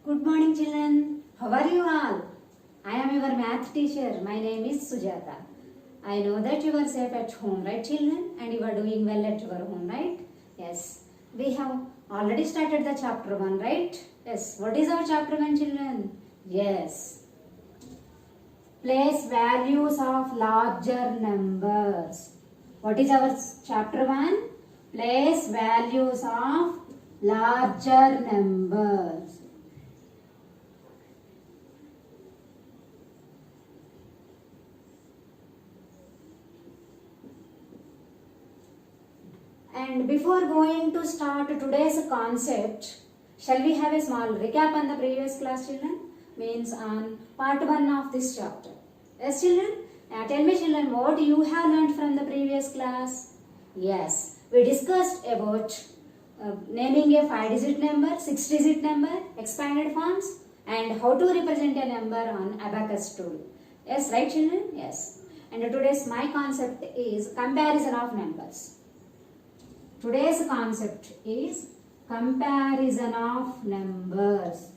Good morning, children. How are you all? I am your math teacher. My name is Sujata. I know that you are safe at home, right, children? And you are doing well at your home, right? Yes. We have already started the chapter 1, right? Yes. What is our chapter 1, children? Yes. Place values of larger numbers. What is our chapter 1? Place values of larger numbers. And before going to start today's concept, shall we have a small recap on the previous class, children? Means on part 1 of this chapter. Yes, children? Tell me, children, what you have learned from the previous class? Yes, we discussed about naming a 5-digit number, 6-digit number, expanded forms, and how to represent a number on abacus tool. Yes, right, children? Yes. And today's my concept is comparison of numbers. Today's concept is comparison of numbers.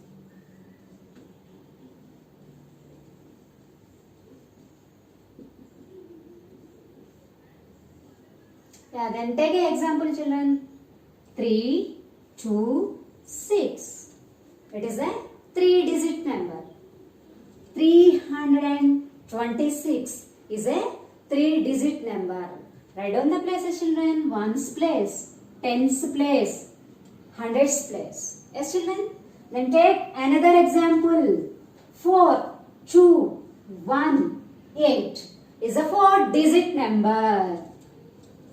Yeah, then take an example, children. 3, 2, 6. It is a 3-digit number. 326 is a 3-digit number. Write down the places, children. Ones place, tens place, hundreds place. Yes, children? Then take another example. 4, 2, 1, 8 is a 4-digit number.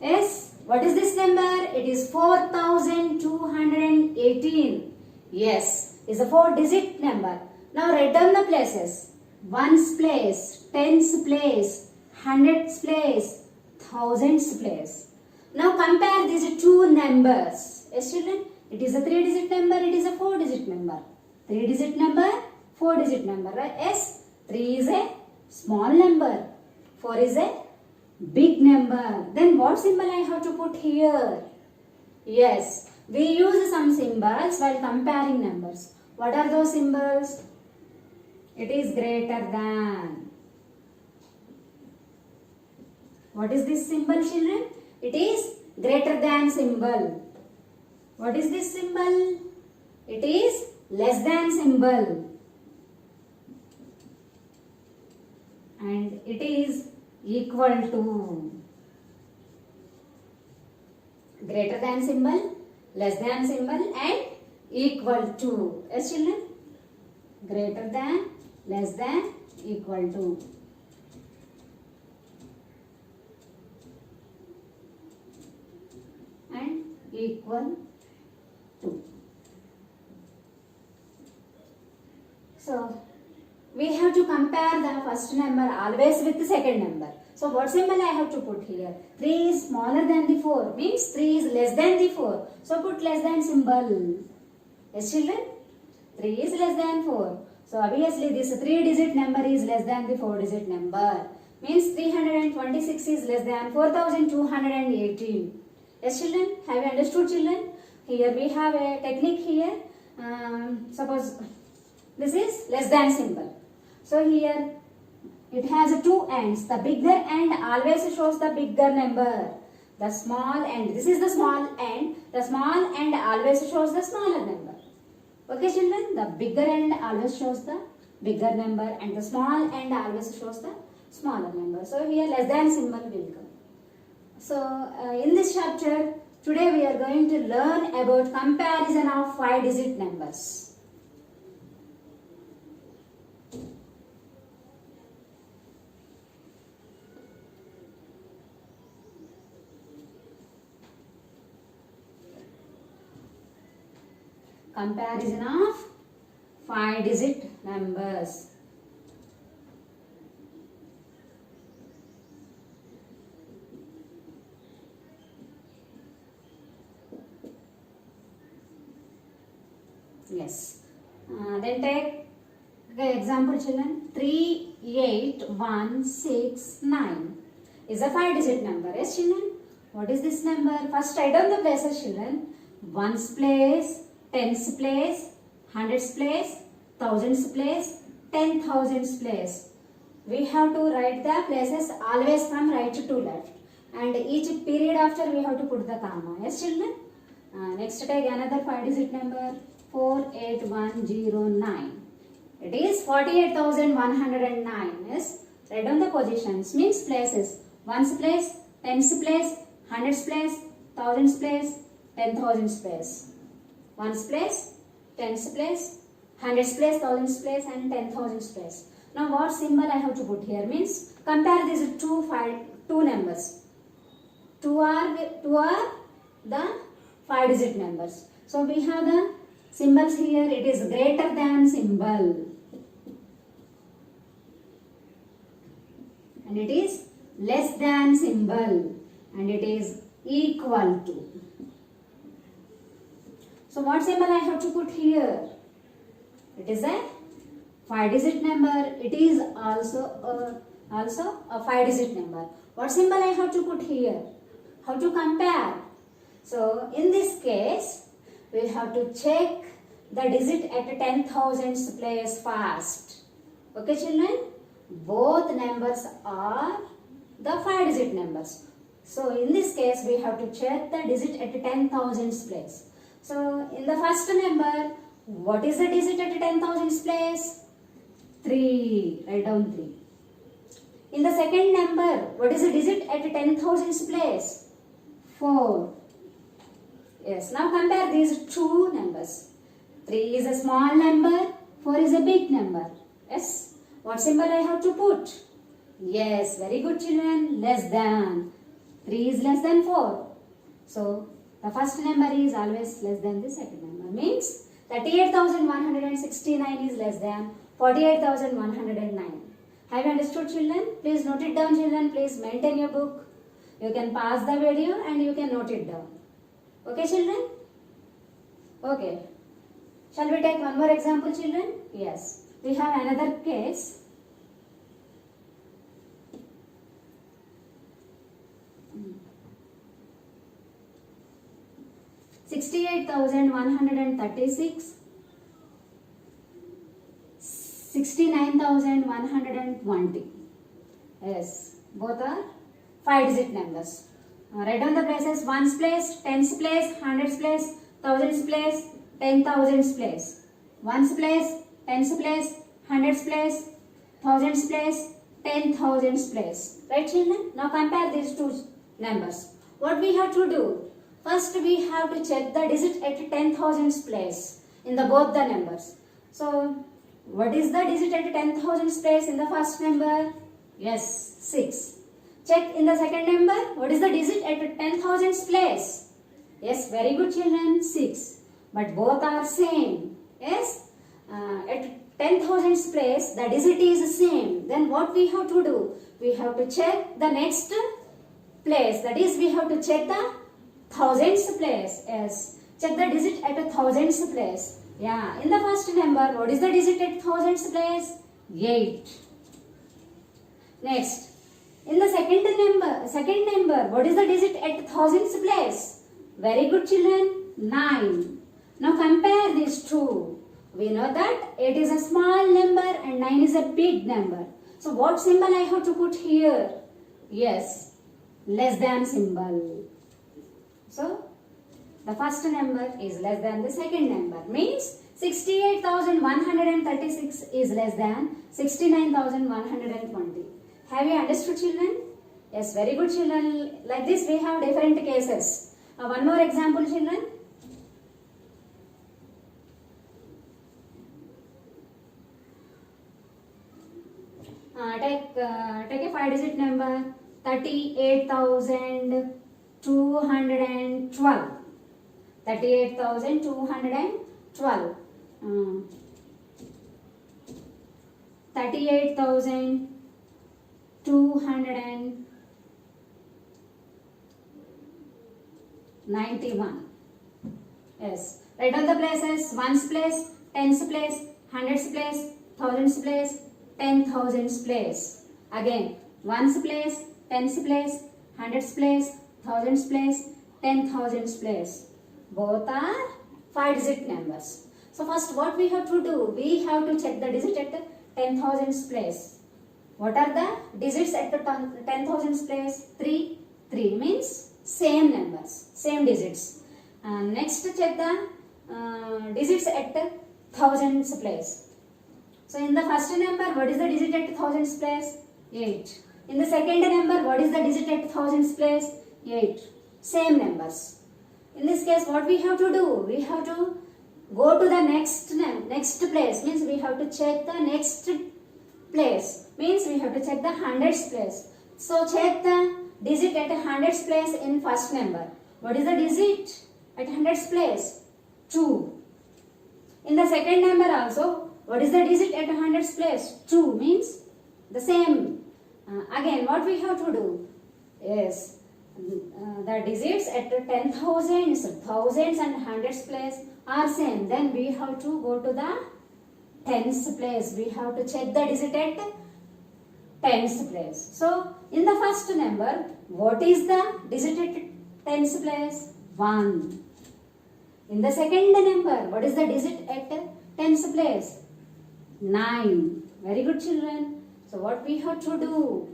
Yes? What is this number? It is 4218. Yes, is a 4-digit number. Now write down the places. Ones place, tens place, hundreds place, thousands place. Now compare these two numbers. Yes, children? It is a 3-digit number, it is a 4-digit number. 3-digit number, 4-digit number. Right? Yes, 3 is a small number. 4 is a big number. Then what symbol I have to put here? Yes, we use some symbols while comparing numbers. What are those symbols? It is greater than. What is this symbol, children? It is greater than symbol. What is this symbol? It is less than symbol. And it is equal to. Greater than symbol, less than symbol, and equal to. Yes, children? Greater than, less than, equal to. And equal to. So, we have to compare the first number always with the second number. So, what symbol I have to put here? 3 is smaller than the 4. Means 3 is less than the 4. So, put less than symbol. Yes, children? 3 is less than 4. So, obviously this 3-digit number is less than the 4-digit number. Means 326 is less than 4218. Yes, children? Have you understood, children? Here we have a technique here. Suppose this is less than symbol. So here it has two ends. The bigger end always shows the bigger number. The small end, this is the small end. The small end always shows the smaller number. Okay, children? The bigger end always shows the bigger number and the small end always shows the smaller number. So here less than symbol will come. So in this chapter, today we are going to learn about comparison of 5-digit numbers. Comparison of 5-digit numbers. Yes. Then take example, children. 38169 is a 5-digit number. Yes, children. What is this number? First write down the places, children. Ones place, tens place, hundreds place, thousands place, 10,000s place. We have to write the places always from right to left, and each period after we have to put the comma. Yes, children? Next, take another 5-digit number 48109. It is 48,109. Yes, write down the positions, means places. Ones place, tens place, hundreds place, thousands place, 10,000s place. Ones place, tens place, hundreds place, thousands place, and 10,000s place. Now what symbol I have to put here means compare these two numbers. Two are the 5-digit numbers. So we have the symbols here. It is greater than symbol, and it is less than symbol, and it is equal to. So what symbol I have to put here? It is a 5-digit number. It is also a 5-digit number. What symbol I have to put here? How to compare? So in this case, we have to check the digit at 10,000s place first. Okay, children? Both numbers are the 5-digit numbers. So in this case, we have to check the digit at 10,000s place. So in the first number, what is the digit at 10,000s place? 3. Write down 3. In the second number, what is the digit at 10,000s place? 4. Yes, now compare these two numbers. 3 is a small number, 4 is a big number. Yes, what symbol I have to put? Yes, very good children, less than. 3 is less than 4. So, the first number is always less than the second number. Means 38,169 is less than 48,109. Have you understood, children? Please note it down, children. Please maintain your book. You can pause the video and you can note it down. Okay, children? Okay. Shall we take one more example, children? Yes. We have another case. $68,136, 69,120. Yes, both are 5-digit numbers. Write down the places: ones place, tens place, hundreds place, thousands place, 10,000s place. Ones place, tens place, hundreds place, thousands place, 10,000s place. Right, children? Now compare these two numbers. What we have to do? First, we have to check the digit at 10,000s place in the both the numbers. So, what is the digit at 10,000s place in the first number? Yes, 6. Check in the second number. What is the digit at 10,000s place? Yes, very good children, 6. But both are same. Yes, at 10,000s place, the digit is same. Then what we have to do? We have to check the next place. That is, we have to check the thousands place. Yes, check the digit at a thousands place. Yeah, in the first number, what is the digit at thousands place? 8. Next, in the second number, what is the digit at thousands place? Very good children, 9. Now compare these two. We know that 8 is a small number and 9 is a big number. So what symbol I have to put here? Yes, less than symbol. So the first number is less than the second number. Means 68,136 is less than 69,120. Have you understood, children? Yes, very good children. Like this we have different cases. One more example, children. Take a 5-digit number, 38,212. 38,212. 38,291. Yes. Write down the places: ones place, tens place, hundreds place, thousands place, 10,000s place. Again, ones place, tens place, hundreds place, thousands place, 10,000s place. Both are 5-digit numbers. So first what we have to do? We have to check the digit at 10,000s place. What are the digits at the 10,000s place? 3. 3 means same numbers, same digits. Next check the digits at thousands place. So in the first number, what is the digit at thousands place? 8. In the second number, what is the digit at thousands place? 8. Same numbers. In this case, what we have to do? We have to go to the next place. Means we have to check the next place. Means we have to check the hundreds place. So check the digit at hundreds place in first number. What is the digit at hundreds place? 2. In the second number also, what is the digit at hundreds place? 2 means the same. Again, what we have to do is the digits at 10,000s, thousands and hundreds place are same. Then we have to go to the tens place. We have to check the digit at tens place. So in the first number, what is the digit at tens place? 1. In the second number, what is the digit at tens place? 9. Very good, children. So what we have to do?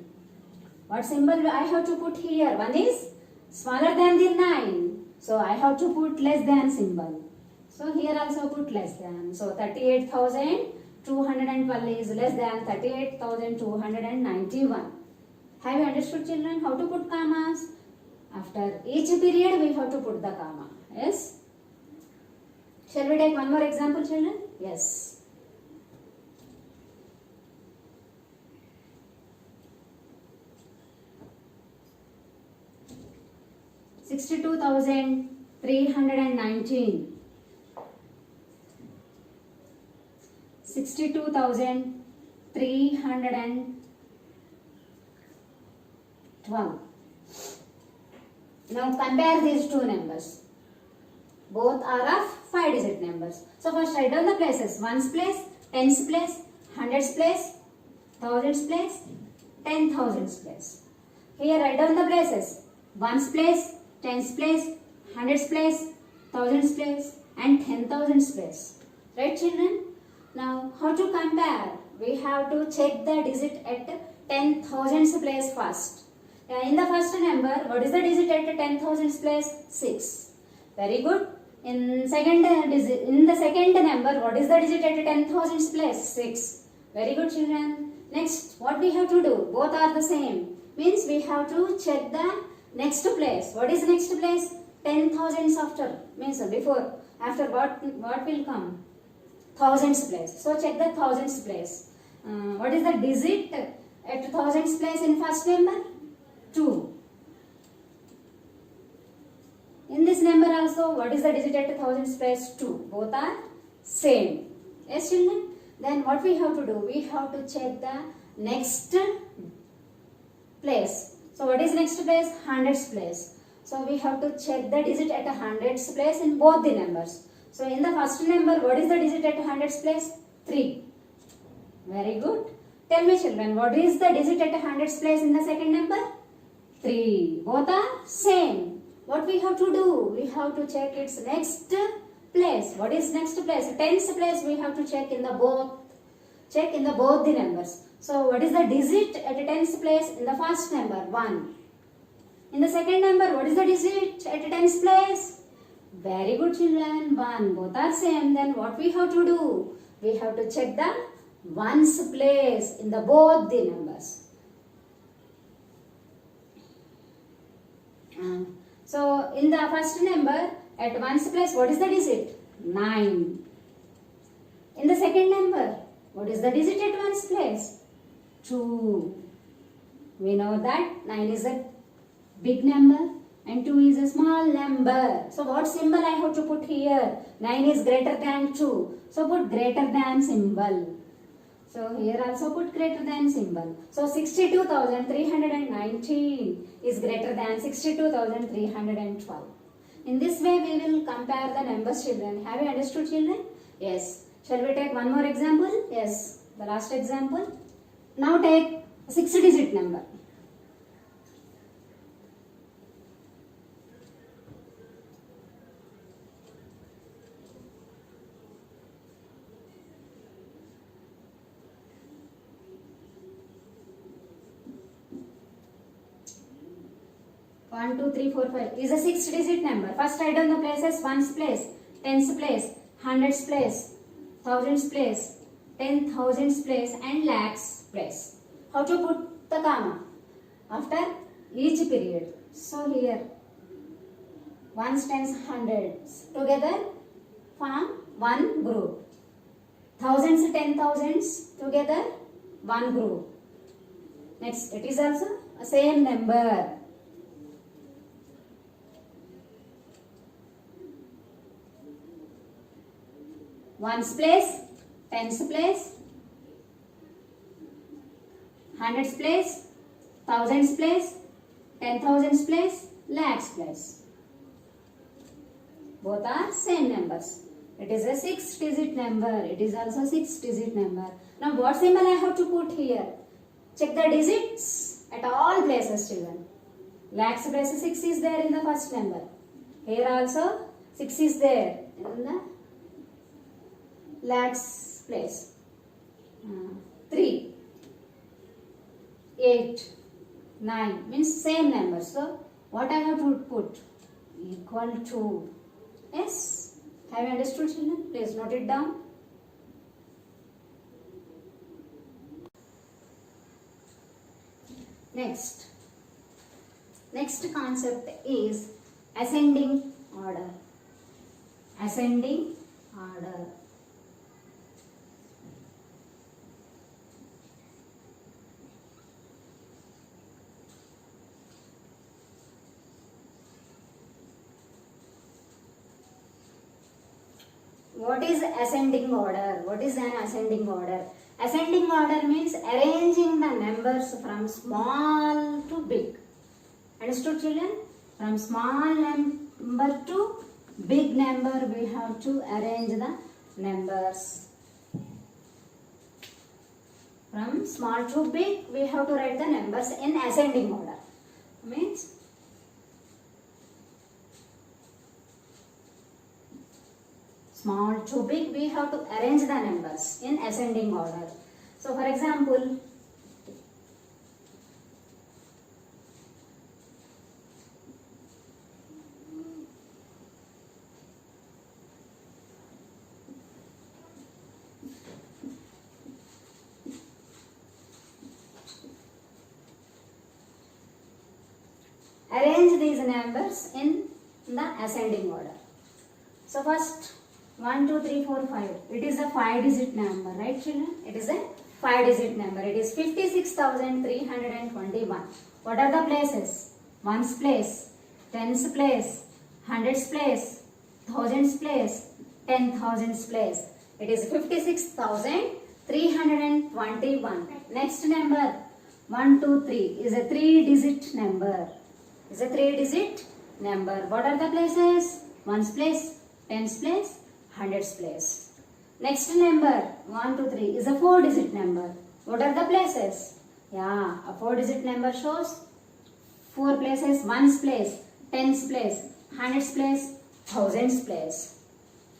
What symbol I have to put here? One is smaller than the 9. So I have to put less than symbol. So here also put less than. So 38,212 is less than 38,291. Have you understood, children, how to put commas? After each period, we have to put the comma. Yes? Shall we take one more example, children? Yes. $62,319. 62,312. Now compare these two numbers. Both are of 5-digit numbers. So first write down the places. Ones place, tens place, hundreds place, thousands place, 10,000s place. Here write down the places. Ones place, tens place, hundreds place, thousands place and 10,000s place. Right, children? Now how to compare? We have to check the digit at 10,000s place first. In the first number, what is the digit at 10,000s place? 6. Very good. In the second number, what is the digit at 10,000s place? 6. Very good, children. Next, what we have to do? Both are the same. Means we have to check the next place. What is next place? 10,000s after. Means before. After what will come? Thousands place. So check the thousands place. What is the digit at thousands place in first number? 2. In this number also, what is the digit at thousands place? 2. Both are same. Yes, children? Then what we have to do? We have to check the next place. So what is next place? Hundreds place. So we have to check the digit at hundreds place in both the numbers. So in the first number, what is the digit at hundreds place? 3. Very good. Tell me, children, what is the digit at hundreds place in the second number? 3. Both are same. What we have to do? We have to check its next place. What is next place? Tens place we have to check in the both. Check in the both the numbers. So what is the digit at tens place in the first number? 1. In the second number, what is the digit at tens place? Very good, children. 1. Both are same. Then what we have to do? We have to check the ones place in the both the numbers. So in the first number, at ones place, what is the digit? 9. In the second number, what is the digit at ones place? 2. We know that 9 is a big number and 2 is a small number. So what symbol I have to put here? 9 is greater than 2. So put greater than symbol. So here also put greater than symbol. So 62,319 is greater than 62,312. In this way we will compare the numbers, children. Have you understood, children? Yes. Shall we take one more example? Yes. The last example. Now take a 6-digit number. 1, 2, 3, 4, 5 is a 6-digit number. First write down the places: ones place, tens place, hundreds place, thousands place, 10,000s place, and lakhs place. How to put the comma after each period? So here ones, tens, hundreds together form one group. Thousands, 10,000s together one group. Next, it is also a same number. Ones place, tens place, hundreds place, thousands place, 10,000s place, lakhs place. Both are same numbers. It is a 6-digit number. It is also 6-digit number. Now what symbol I have to put here? Check the digits at all places, children. Lakhs place 6 is there in the first number. Here also 6 is there in the lakhs place. 3, 8, 9 means same number. So what I have to put? Equal to. Yes? Have you understood, children? Please note it down. Next concept is ascending order. Ascending order. What is ascending order? What is an ascending order? Ascending order means arranging the numbers from small to big. Understood, children? From small number to big number, we have to arrange the numbers. From small to big, we have to write the numbers in ascending order. Means small to big, we have to arrange the numbers in ascending order. So for example, arrange these numbers in the ascending order. So first 1, 2, 3, 4, 5. It is a 5-digit number, right, children? It is a 5-digit number. It is 56,321. What are the places? Ones place, tens place, hundreds place, thousands place, 10,000s place. It is 56,321. Next number 1, 2, 3 is a 3-digit number. Is a 3-digit number. What are the places? Ones place, tens place, hundreds place. Next number 1, 2, 3 is a 4-digit number. What are the places? Yeah, a 4-digit number shows 4 places: ones place, tens place, hundreds place, thousands place.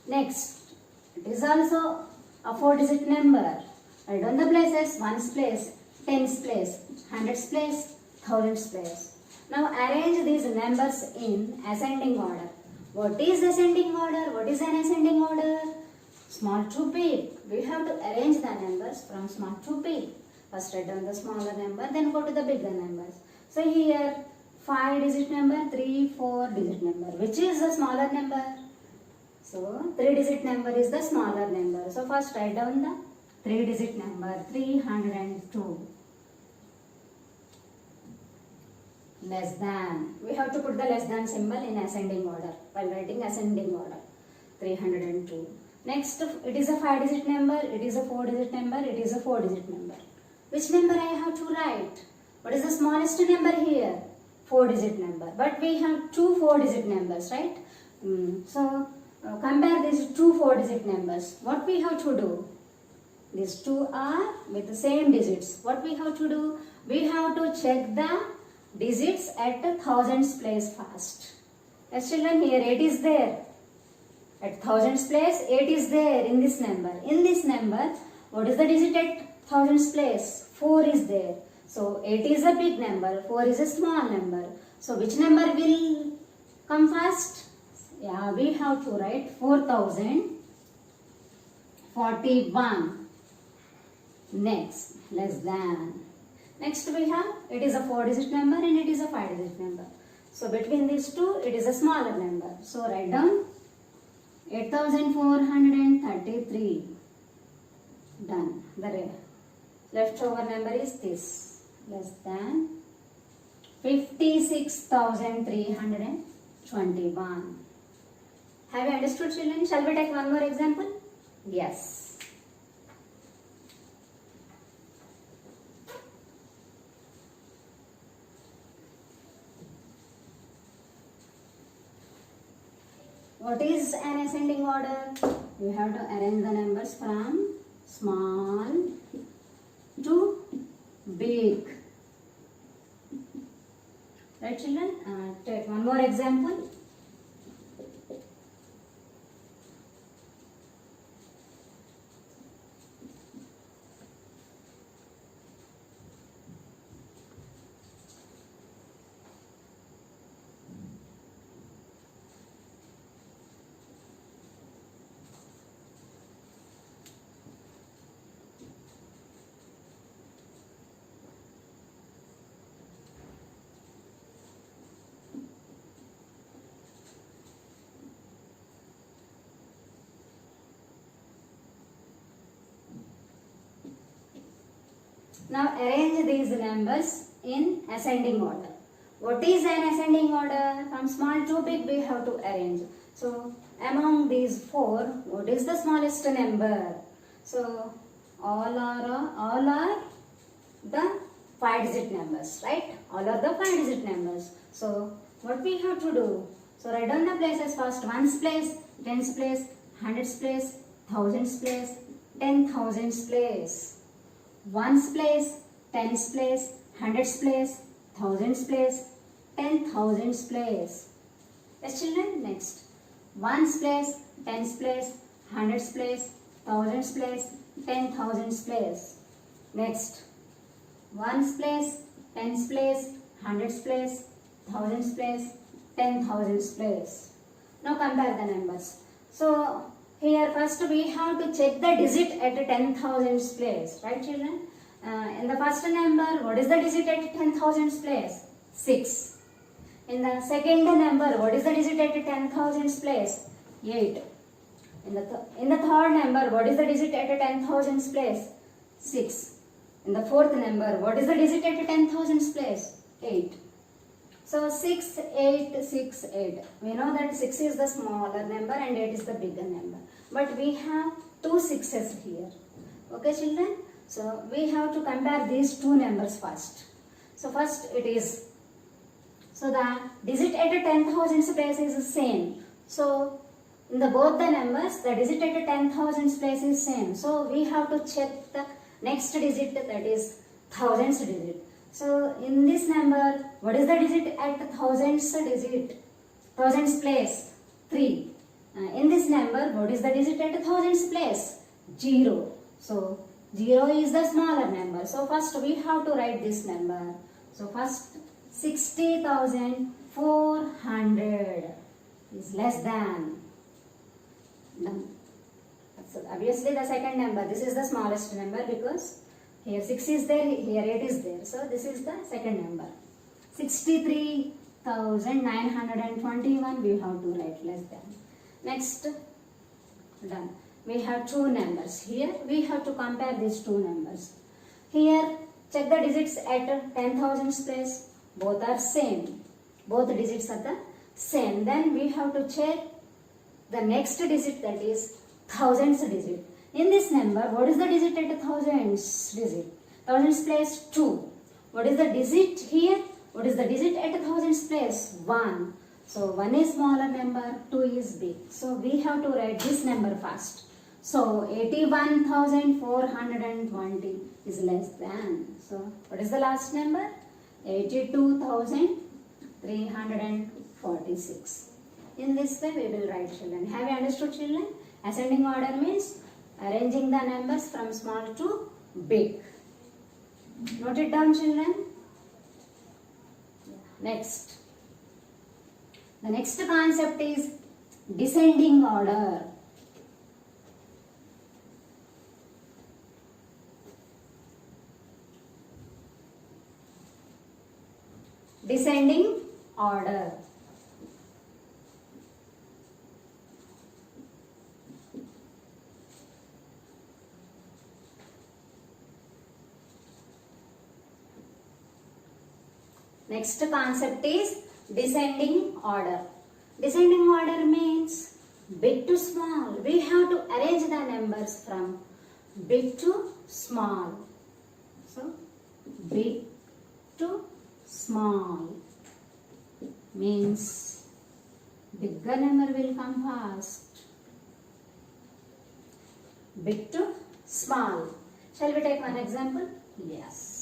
Next, it is also a 4-digit number. Write down the places: ones place, tens place, hundreds place, thousands place. Now arrange these numbers in ascending order. What is ascending order? What is an ascending order? Small to big. We have to arrange the numbers from small to big. First write down the smaller number, then go to the bigger numbers. So here 5-digit number, 3, 4-digit number. Which is the smaller number? So 3-digit number is the smaller number. So first write down the 3-digit number, 302. Less than. We have to put the less than symbol in ascending order while writing ascending order. 302. Next, it is a 5-digit number, it is a 4-digit number, it is a 4-digit number. Which number I have to write? What is the smallest number here? 4-digit number. But we have two 4-digit numbers, right? So, compare these two 4-digit numbers. What we have to do? These two are with the same digits. What we have to do? We have to check the digits at the thousands place first. Yes, children, here 8 is there. At thousands place, 8 is there in this number. In this number, what is the digit at thousands place? 4 is there. So 8 is a big number, 4 is a small number. So which number will come first? Yeah, we have to write 4041. Next, less than. Next we have, it is a 4-digit number and it is a 5-digit number. So between these two, it is a smaller number. So write down 8433. Done. The leftover number is this, less than 56,321. Have you understood, children? Shall we take one more example? Yes. What is an ascending order? You have to arrange the numbers from small to big. Right, children? Take one more example. Now arrange these numbers in ascending order. What is an ascending order? From small to big we have to arrange. So among these four, what is the smallest number? So all are the 5-digit numbers, right? All are the 5-digit numbers. So what we have to do? So write down the places first. Ones place, tens place, hundreds place, thousands place, 10,000s place. Ones place, tens place, hundreds place, thousands place, 10,000s place. Yes, children. Next, ones place, tens place, hundreds place, thousands place, 10,000s place. Next, ones place, tens place, hundreds place, thousands place, 10,000s place. Now compare the numbers. So here first we have to check the digit at 10,000s place, right, children? In the first number, what is the digit at 10,000s place? 6. In the second number, what is the digit at 10,000s place? 8. In the third number, what is the digit at 10,000s place? 6. In the fourth number, what is the digit at 10,000s place? 8. So 6, 8, 6, 8. We know that 6 is the smaller number and 8 is the bigger number. But we have two 6s here. Okay, children? So we have to compare these two numbers first. So first it is, so the digit at 10,000s place is the same. So in the both the numbers, the digit at 10,000s place is same. So we have to check the next digit, that is thousands digit. So in this number, what is the digit at thousands digit? Thousands place? 3. In this number, what is the digit at thousands place? 0. So 0 is the smaller number. So first we have to write this number. So first 60,400 is less than. Done. So obviously the second number, this is the smallest number because here 6 is there, here 8 is there. So this is the second number. 63,921 we have to write less than. Next, done. We have two numbers. Here we have to compare these two numbers. Here check the digits at 10,000s place. Both are same. Both digits are the same. Then we have to check the next digit, that is thousands digit. In this number, what is the digit at thousands digit? Thousands place 2. What is the digit here? What is the digit at thousands place? 1. So 1 is smaller number, 2 is big. So we have to write this number first. So 81,420 is less than. So what is the last number? 82,346. In this way we will write, children. Have you understood, children? Ascending order means arranging the numbers from small to big. Note it down, children. Next, The next concept is descending order. Descending order. Next concept is descending order. Descending order means big to small. We have to arrange the numbers from big to small. So, big to small means bigger number will come first. Big to small. Shall we take one example? Yes.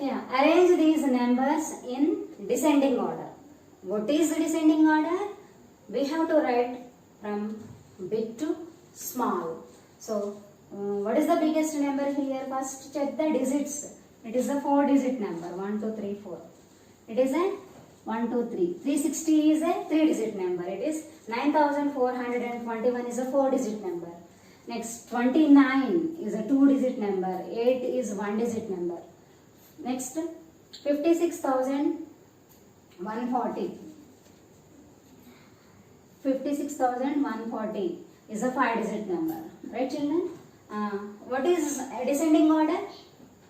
Yeah, arrange these numbers in descending order. What is the descending order? We have to write from big to small. So, what is the biggest number here? First check the digits. It is a 4-digit number. 1, 2, 3, 4. It is a 1, 2, 3. 360 is a 3-digit number. It is 9421 is a 4-digit number. Next, 29 is a 2-digit number. 8 is 1-digit number. Next, 56,140. 56,140 is a 5-digit number. Right, children? What is a descending order?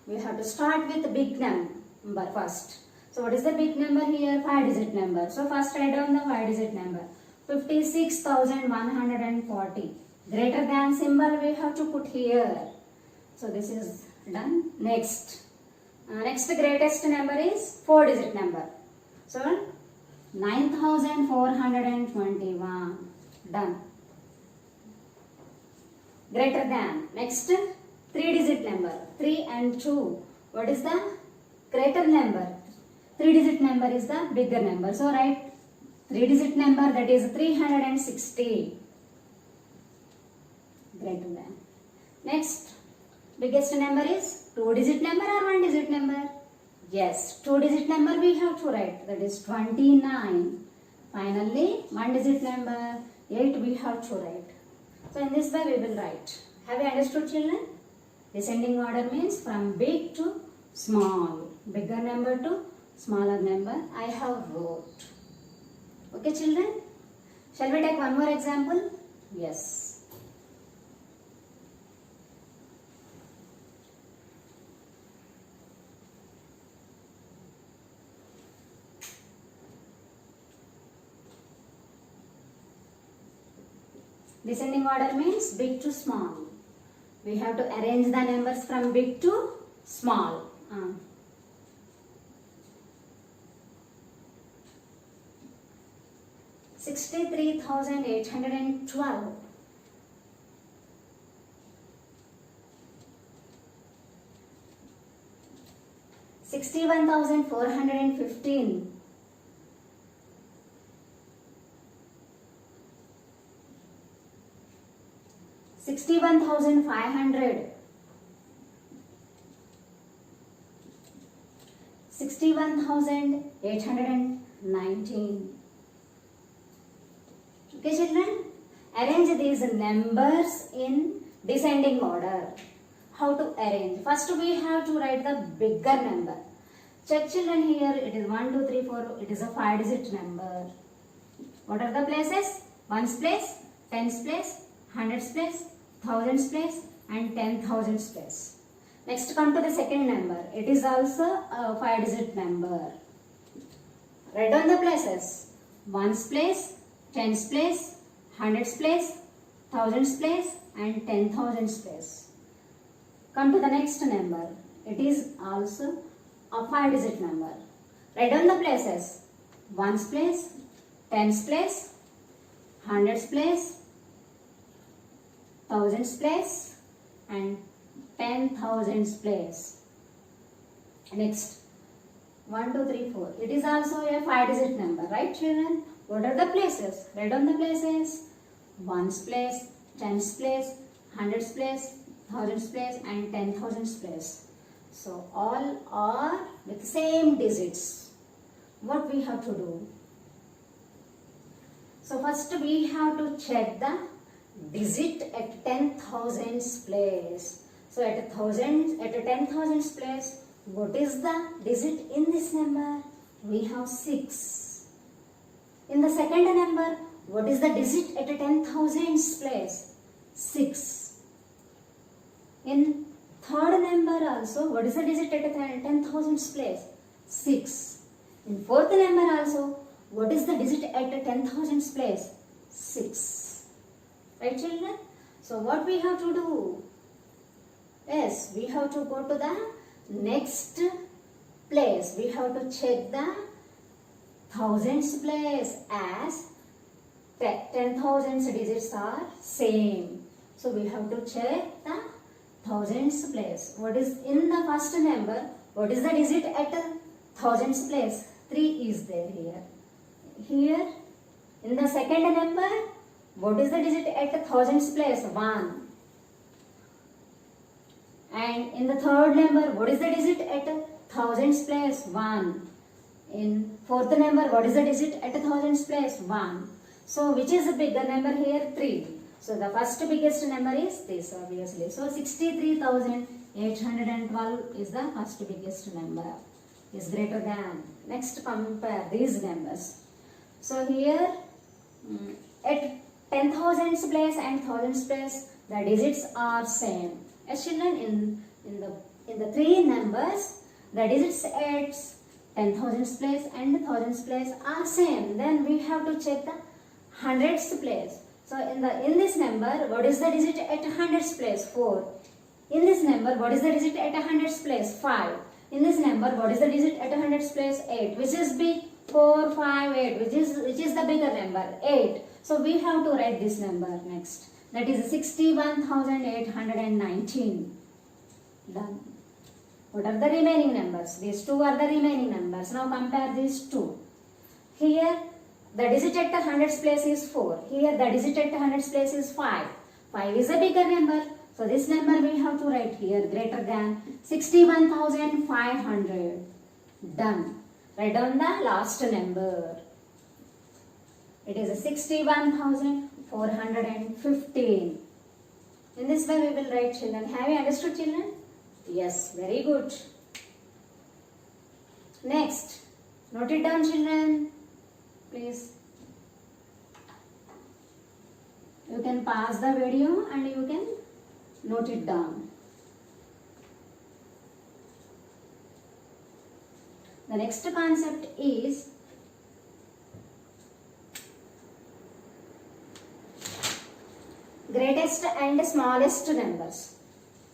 We have to start with the big number first. So, what is the big number here? 5-digit number. So, first write down the 5-digit number. 56,140. Greater than symbol we have to put here. So, this is done. Next. Next greatest number is 4-digit number. So, 9,421. Done. Greater than. Next 3-digit number. 3 and 2. What is the greater number? 3-digit number is the bigger number. So, write 3-digit number, that is 360. Greater than. Next, biggest number is 2-digit number or 1-digit number? Yes, 2-digit number we have to write, that is 29. Finally, 1-digit number 8 we have to write. So, in this way we will write. Have you understood, children? Descending order means from big to small. Bigger number to smaller number I have wrote. Okay, children? Shall we take one more example? Yes. Descending order means big to small. We have to arrange the numbers from big to small. 63,812. 61,415. 61,500. 61,819. Okay, children, arrange these numbers in descending order. How to arrange? First we have to write the bigger number. Check, children, here it is 1, 2, 3, 4. It is a 5-digit number. What are the places? Ones place, tens place, hundreds place, thousands place and 10,000s place. Next, come to the second number. It is also a 5-digit number. Write down the places. Ones place, tens place, hundreds place, thousands place and 10,000s place. Come to the next number. It is also a 5-digit number. Write down the places. Ones place, tens place, hundreds place, thousands place and 10,000s place. Next, 1, 2, 3, 4. It is also a 5-digit number, right children? What are the places? Write down the places. Ones place, tens place, hundreds place, thousands place and 10,000s place. So all are with same digits. What we have to do? So first we have to check the digit at 10,000s place. So at a 10,000s place, what is the digit in this number? We have 6. In the second number, what is the digit at a 10,000s place? 6. In third number also, what is the digit at a 10,000s place? 6. In fourth number also, what is the digit at a 10,000s place? 6. Right children? So what we have to do? Yes, we have to go to the next place. We have to check the thousands place as 10,000s digits are same. So we have to check the thousands place. What is in the first number? What is the digit at thousands place? 3 is there here. Here in the second number, what is the digit at thousands place? 1. And in the third number, what is the digit at thousands place? 1. In fourth number, what is the digit at thousands place? 1. So which is the bigger number here? 3. So the first biggest number is this, obviously. So 63,812 is the first biggest number. Is greater than. Next, compare these numbers. So here at 10,000s place and thousands place, the digits are same. As children, in the three numbers, the digits at 10,000s place and thousands place are same. Then we have to check the hundreds place. So in this number, what is the digit at hundreds place? 4. In this number, what is the digit at hundreds place? 5. In this number, what is the digit at hundreds place? 8. Which is big? 4, 5, 8. Which is the bigger number? 8. So we have to write this number next. That is 61,819. Done. What are the remaining numbers? These two are the remaining numbers. Now compare these two. Here the digit at the hundreds place is 4. Here the digit at the hundreds place is 5. 5 is a bigger number. So this number we have to write here greater than 61,500. Done. Write down the last number. It is 61,415. In this way we will write children. Have you understood children? Yes, very good. Next, note it down children. Please. You can pause the video and you can note it down. The next concept is greatest and smallest numbers.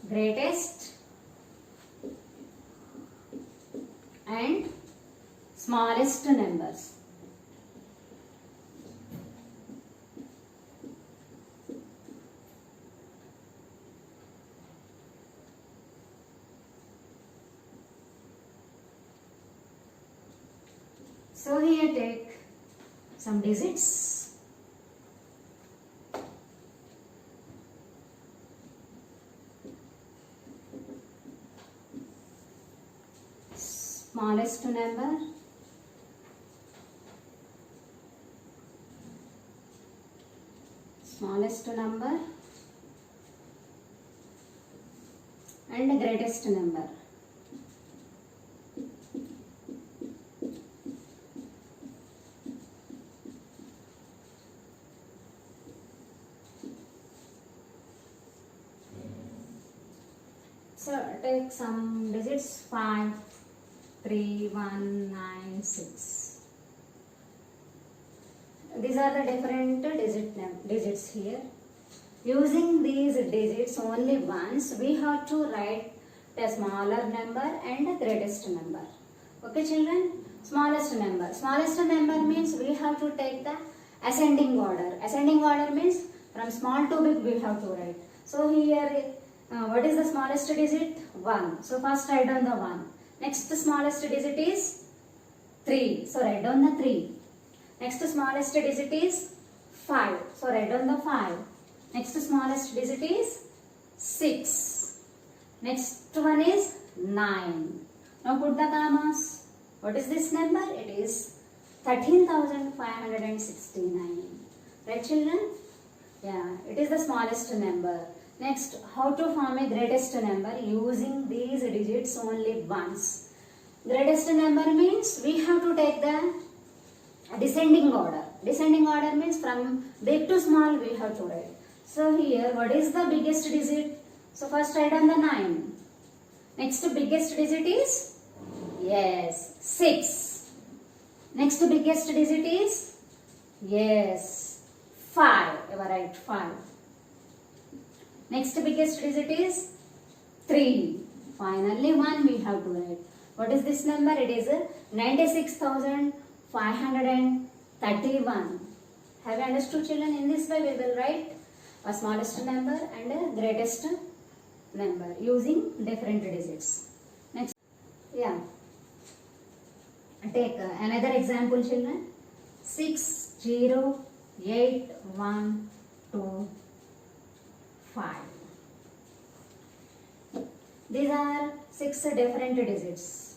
Greatest and smallest numbers. So here take some digits. Smallest number, and greatest number. So take some digits 5, 3, 1, 9, 6. These are the different digits here. Using these digits only once, we have to write a smaller number and a greatest number. Okay children? Smallest number. Smallest number means we have to take the ascending order. Ascending order means from small to big we have to write. So here, what is the smallest digit? 1. So first write down the 1. Next smallest digit is 3. So write down the 3. Next smallest digit is 5. So write down the 5. Next smallest digit is 6. Next one is 9. Now put the commas. What is this number? It is 13,569. Right, children? Yeah, it is the smallest number. Next, how to form a greatest number using these digits only once. Greatest number means we have to take the descending order. Descending order means from big to small we have to write. So here, what is the biggest digit? So first write on the 9. Next biggest digit is? Yes, 6. Next biggest digit is? Yes, 5. You are right, 5. Next biggest digit is 3. Finally 1 we have to write. What is this number? It is 96,531. Have you understood, children? In this way we will write a smallest number and a greatest number using different digits. Next, yeah. Take another example, children. 6, 0, 8, 1, 2, 5. These are 6 different digits.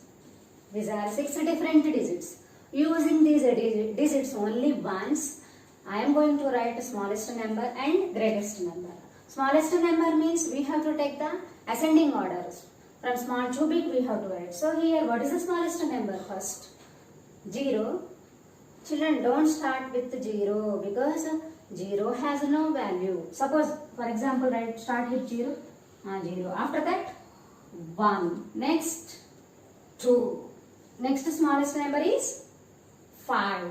Using these digits only once, I am going to write smallest number and greatest number. Smallest number means we have to take the ascending orders. From small to big we have to write. So here, what is the smallest number first? 0. Children, don't start with 0 because 0 has no value. Suppose, for example, start with 0. 0. After that, 1. Next, 2. Next smallest number is 5.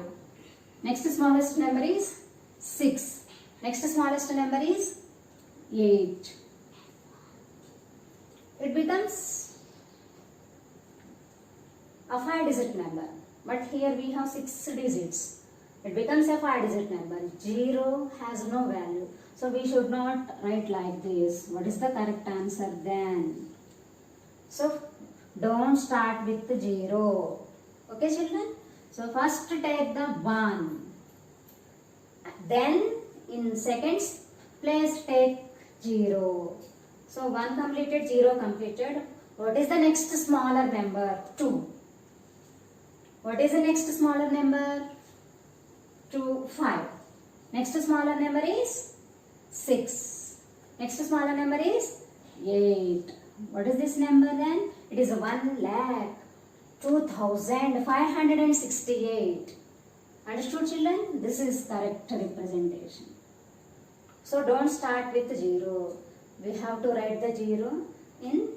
Next smallest number is 6. Next smallest number is 8. It becomes a 5-digit number. But here we have 6 digits. It becomes a 5-digit number. 0 has no value. So we should not write like this. What is the correct answer then? So don't start with 0. Okay, children? So first take the 1. Then in seconds place take 0. So 1 completed, 0 completed. What is the next smaller number? 2. What is the next smaller number? 5. Next smaller number is 6. Next smaller number is 8. What is this number then? It is 1,02,568. Understood, children? This is correct representation. So don't start with 0. We have to write the 0 in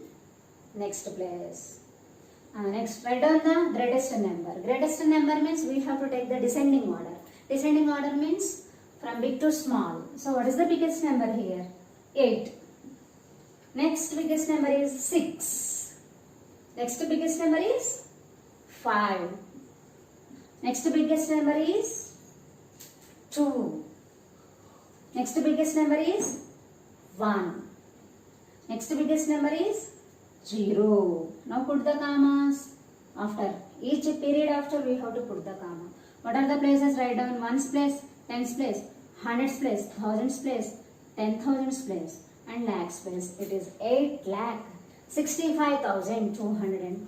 next place. Next, write down the greatest number. Greatest number means we have to take the descending order. Descending order means from big to small. So what is the biggest number here? 8. Next biggest number is 6. Next biggest number is 5. Next biggest number is 2. Next biggest number is 1. Next biggest number is 0. Now put the commas. After each period after we have to put the comma. What are the places? Write down ones place, tens place, hundreds place, thousands place, 10,000s place and lakhs place. It is 8,65,220.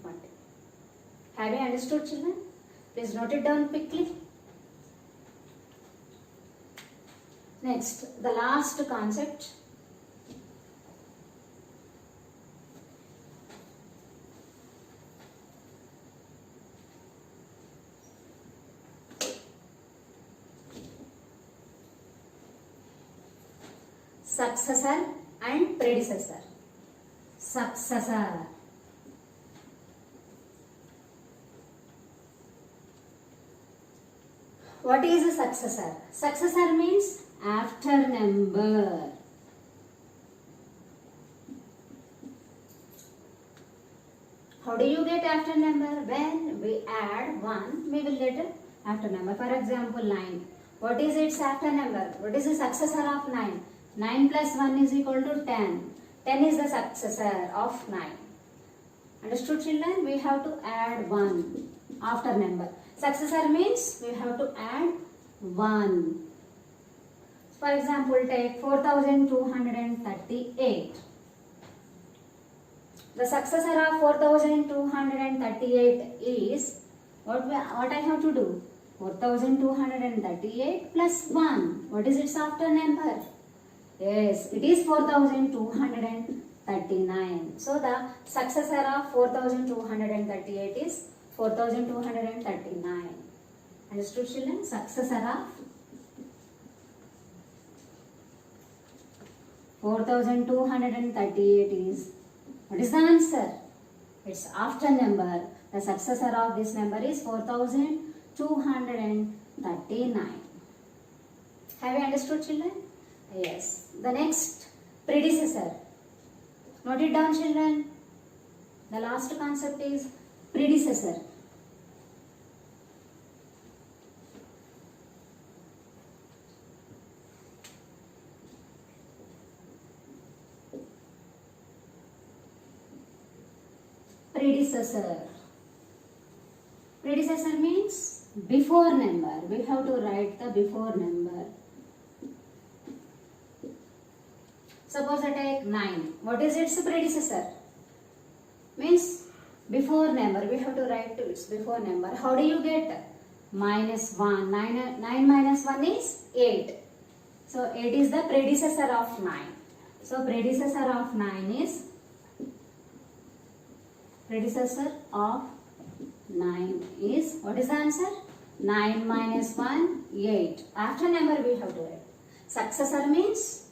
Have you understood, children? Please note it down quickly. Next, the last concept. Successor and predecessor. Successor. What is a successor? Successor means after number. How do you get after number? When we add 1, we will get after number. For example, 9. What is its after number? What is the successor of 9? 9 plus 1 is equal to 10. 10 is the successor of 9. Understood, children? We have to add 1 after number. Successor means we have to add 1. For example, take 4238. The successor of 4238 is what I have to do? 4238 plus 1. What is its after number? Yes, it is 4239. So the successor of 4238 is 4239. Understood, children? Successor of 4238 is, what is the answer? Its after number. The successor of this number is 4239. Have you understood, children? Yes. The next, predecessor. Note it down, children. The last concept is predecessor. Predecessor. Predecessor means before number. We have to write the before number. Suppose I take 9. What is its predecessor? Means before number. We have to write its before number. How do you get? Minus 1. 9 minus 1 is 8. So 8 is the predecessor of 9. So predecessor of 9 is, predecessor of 9 is, what is the answer? 9 minus 1, 8. After number we have to write. Successor means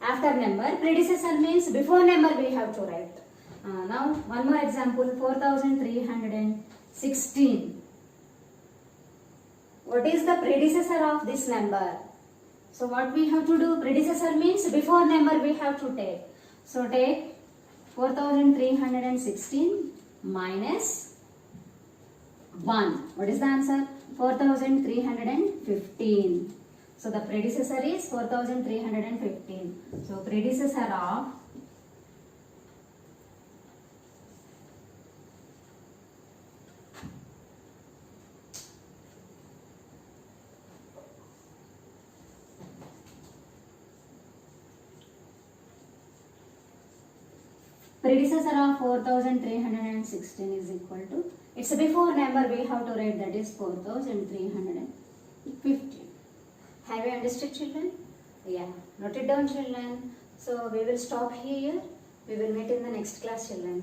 after number. Predecessor means before number we have to write. Now one more example, 4316. What is the predecessor of this number? So what we have to do? Predecessor means before number we have to take. So take 4316 minus 1. What is the answer? 4315. So the predecessor is 4315. So predecessor of predecessor of 4316 is equal to, it's before number we have to write, that is 4315. Have you understood, children? Yeah, note it down, children. So we will stop here. We will meet in the next class, children.